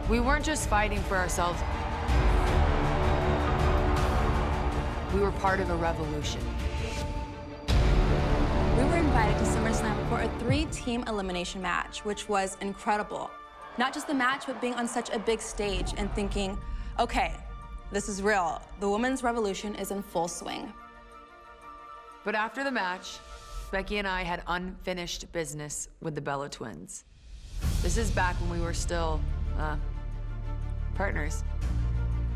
We weren't just fighting for ourselves. We were part of a revolution. We were invited to SummerSlam for a 3-team elimination match, which was incredible. Not just the match, but being on such a big stage and thinking, okay, this is real. The women's revolution is in full swing. But after the match, Becky and I had unfinished business with the Bella twins. This is back when we were still, partners.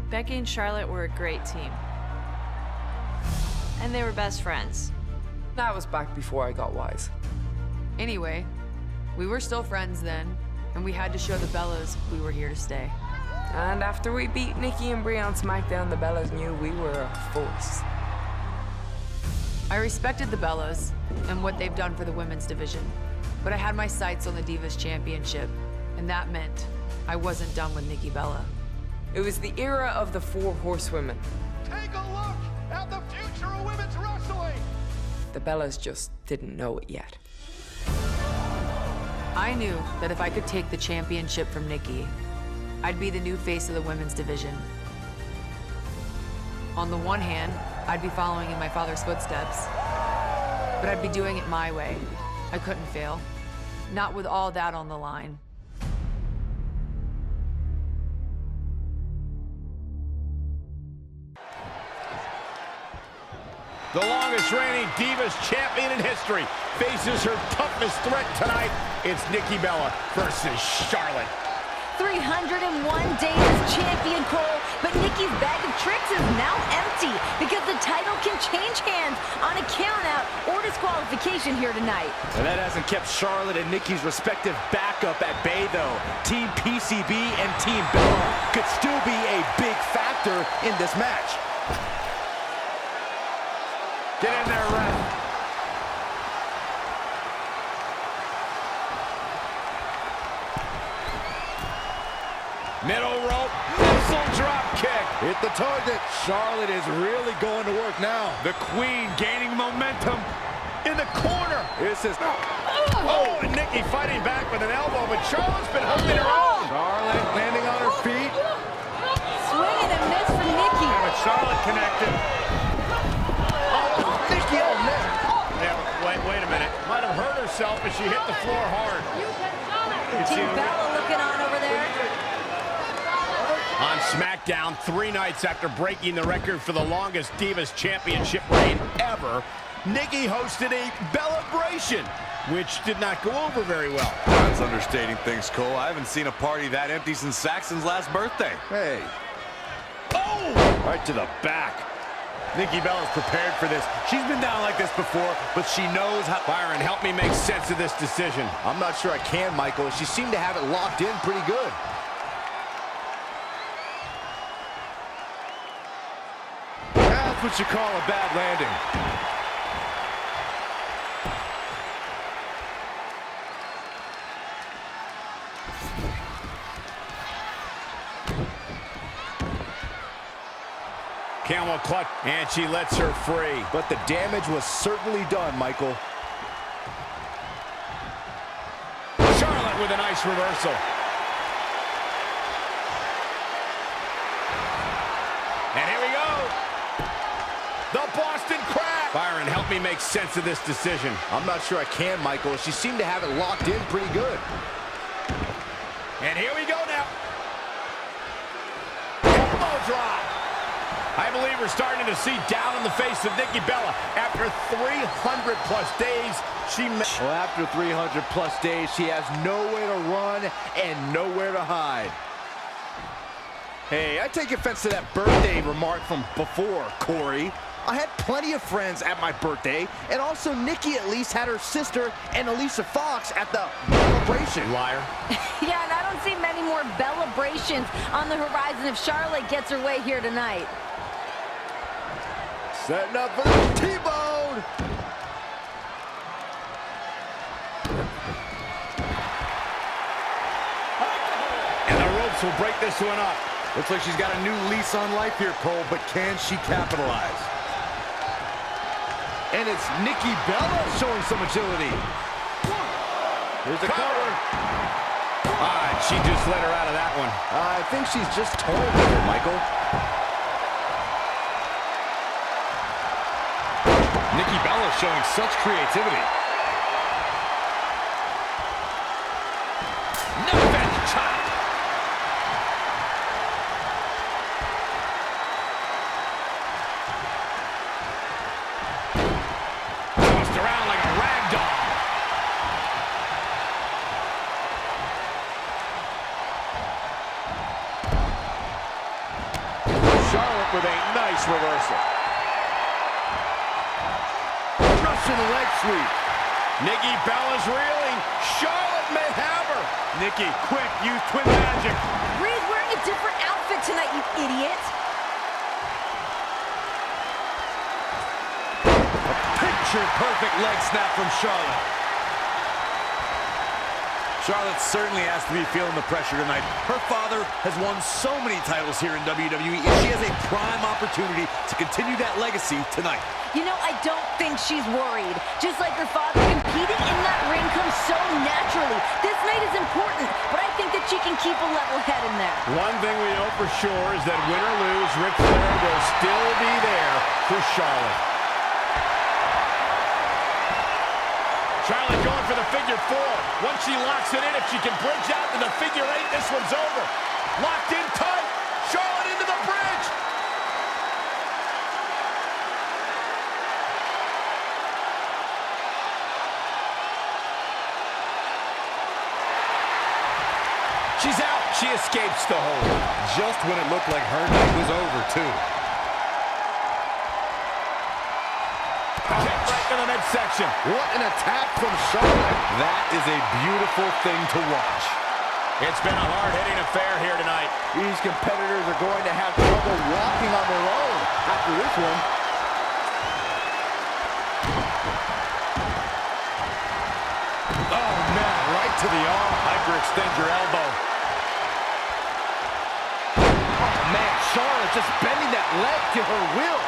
Becky and Charlotte were a great team. And they were best friends. That was back before I got wise. Anyway, we were still friends then, and we had to show the Bellas we were here to stay. And after we beat Nikki and Brie on SmackDown, the Bellas knew we were a force. I respected the Bellas and what they've done for the women's division, but I had my sights on the Divas Championship, and that meant I wasn't done with Nikki Bella. It was the era of the 4 Horsewomen. Take a look at the future of women's wrestling! The Bellas just didn't know it yet. I knew that if I could take the championship from Nikki, I'd be the new face of the women's division. On the one hand, I'd be following in my father's footsteps, but I'd be doing it my way. I couldn't fail, not with all that on the line. The longest reigning Divas champion in history faces her toughest threat tonight. It's Nikki Bella versus Charlotte. 301 days as champion, Cole, but Nikki's bag of tricks is now empty because the title can change hands on a countout or disqualification here tonight. And that hasn't kept Charlotte and Nikki's respective backup at bay, though. Team PCB and Team Bella could still be a big factor in this match. Get in there, Red. Middle rope, missile drop kick. Hit the target. Charlotte is really going to work now. The Queen gaining momentum In the corner. This is... Oh, and Nikki fighting back with an elbow, but Charlotte's been holding her own. Charlotte landing on her feet. Swing and a miss for Nikki. But Charlotte connected. Nikki on net. Yeah, wait a minute. Might have hurt herself as she hit the floor hard. Team Bella looking on over there. On SmackDown, 3 nights after breaking the record for the longest Divas Championship reign ever, Nikki hosted a Bellabration, which did not go over very well. That's understating things, Cole. I haven't seen a party that empty since Saxon's last birthday. Hey. Oh! Right to the back. Nikki Bella's prepared for this. She's been down like this before, but she knows how... Byron, help me make sense of this decision. I'm not sure I can, Michael. She seemed to have it locked in pretty good. That's what you call a bad landing. Camel clutch, and she lets her free. But the damage was certainly done, Michael. Charlotte with a nice reversal. And here we go. The Boston Crab. Byron, help me make sense of this decision. I'm not sure I can, Michael. She seemed to have it locked in pretty good. And here we go now. Elbow drop. I believe we're starting to see down in the face of Nikki Bella. After 300-plus days, well, after 300-plus days, she has nowhere to run and nowhere to hide. Hey, I take offense to that birthday remark from before, Corey. I had plenty of friends at my birthday, and also Nikki at least had her sister and Alicia Fox at the celebration. Liar. Yeah, and I don't see many more celebrations on the horizon if Charlotte gets her way here tonight. Setting up for the T-bone. And the ropes will break this one up. Looks like she's got a new lease on life here, Cole, but can she capitalize? And it's Nikki Bella showing some agility. Here's a cover. She just let her out of that one. I think she's just toying with it, Michael. Nikki Bella showing such creativity. No bench chop. Tossed around like a rag doll. Charlotte with a nice reversal. Russian leg sweep. Nikki Bella's reeling. Charlotte may have her. Nikki, quick, use twin magic. Brie's wearing a different outfit tonight, you idiot. A picture-perfect leg snap from Charlotte. Charlotte certainly has to be feeling the pressure tonight. Her father has won so many titles here in WWE, and she has a prime opportunity to continue that legacy tonight. You know, I don't think she's worried. Just like her father, competing in that ring comes so naturally. This night is important, but I think that she can keep a level head in there. One thing we know for sure is that win or lose, Ric Flair will still be there for Charlotte. Charlotte going for the figure four. Once she locks it in, if she can bridge out to the figure eight, this one's over. Locked in tight. Charlotte into the bridge. She's out. She escapes the hold. Just when it looked like her night was over, too. Kick right to the midsection. What an attack from Charlotte. That is a beautiful thing to watch. It's been a hard-hitting affair here tonight. These competitors are going to have trouble walking on their own after this one. Oh, man, right to the arm. Hyperextend your elbow. Oh, man, Charlotte just bending that leg to her will.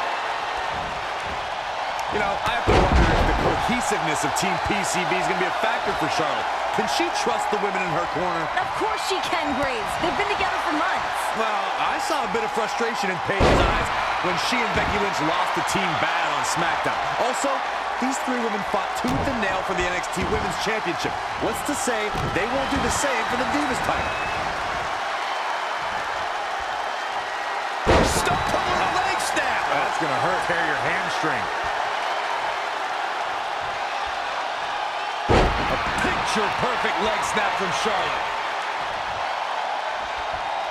You know, I have to wonder if the cohesiveness of Team PCB is going to be a factor for Charlotte. Can she trust the women in her corner? Of course she can, Graves. They've been together for months. Well, I saw a bit of frustration in Paige's eyes when she and Becky Lynch lost to Team Bad on SmackDown. Also, these three women fought tooth and nail for the NXT Women's Championship. What's to say they won't do the same for the Divas title? Stop pulling a leg snap. That's going to hurt. Tear your hamstring. Picture-perfect leg snap from Charlotte.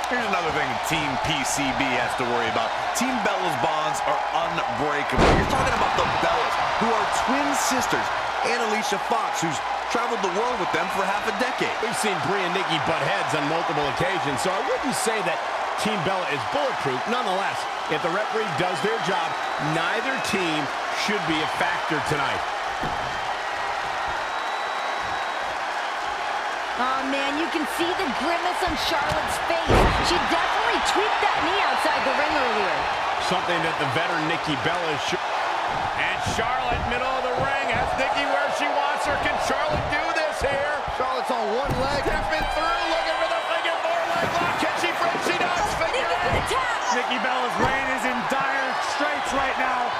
Here's another thing Team PCB has to worry about. Team Bella's bonds are unbreakable. You're talking about the Bellas, who are twin sisters, and Alicia Fox, who's traveled the world with them for half a decade. We've seen Brie and Nikki butt heads on multiple occasions, so I wouldn't say that Team Bella is bulletproof. Nonetheless, if the referee does their job, neither team should be a factor tonight. Oh, man, you can see the grimace on Charlotte's face. She definitely tweaked that knee outside the ring earlier. Something that the veteran Nikki Bella should. And Charlotte, middle of the ring, has Nikki where she wants her. Can Charlotte do this here? Charlotte's on one leg. Stepping through, looking for the figure 4 leg lock. Can she finish? She does. Figure 8. Nikki Bella's reign is in dire straits right now.